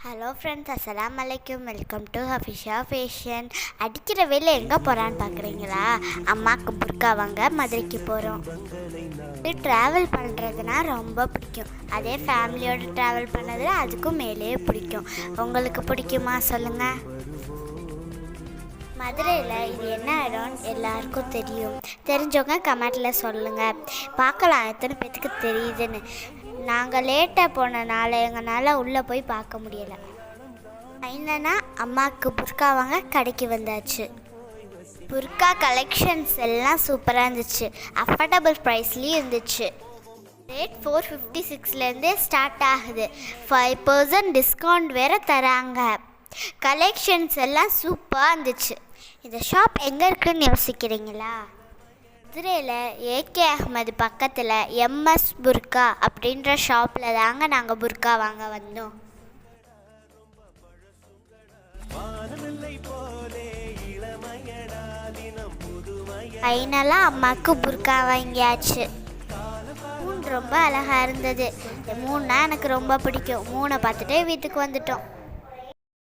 Hello friends, அஸ்ஸலாமு அலைக்கும். Welcome to Hafisha fashion. அடிக்கிற வெயில் எங்கே போகிறான்னு பார்க்குறீங்களா? அம்மாவுக்கு புர்கா வாங்க மதுரைக்கு போகிறோம். ட்ராவல் பண்ணுறதுனா ரொம்ப பிடிக்கும். அதே ஃபேமிலியோடு ட்ராவல் பண்ணது அதுக்கும் மேலேயே பிடிக்கும். உங்களுக்கு பிடிக்குமா சொல்லுங்கள். மதுரையில் இது என்ன இடம்னு எல்லாருக்கும் தெரியும். தெரிஞ்சவங்க கமெண்ட்டில் சொல்லுங்கள். பார்க்கலாம் எத்தனை பேத்துக்கு தெரியுதுன்னு. நாங்கள் லேட்டாக போனனால எங்களால் உள்ளே போய் பார்க்க முடியலை. என்னன்னா அம்மாவுக்கு புர்கா வாங்க கடைக்கு வந்தாச்சு. புர்கா கலெக்ஷன்ஸ் எல்லாம் சூப்பராக இருந்துச்சு. அஃபோர்டபுள் ப்ரைஸ்லேயும் இருந்துச்சு. ரேட் 456லேருந்தே ஸ்டார்ட் ஆகுது. 5% டிஸ்கவுண்ட் வேறு தராங்க. கலெக்ஷன்ஸ் எல்லாம் சூப்பராக இருந்துச்சு. இந்த ஷாப் எங்கே இருக்குதுன்னு யோசிக்கிறீங்களா? மதுரையில் ஏகே அஹ்மது பக்கத்தில் எம்எஸ் புர்கா அப்படின்ற ஷாப்பில் தாங்க நாங்கள் புர்கா வாங்க வந்தோம். ஃபைனலாக அம்மாவுக்கு புர்கா வாங்கியாச்சு. மூணு ரொம்ப அழகாக இருந்தது. இந்த மூணுனா எனக்கு ரொம்ப பிடிக்கும். மூணை பார்த்துட்டே வீட்டுக்கு வந்துட்டோம்.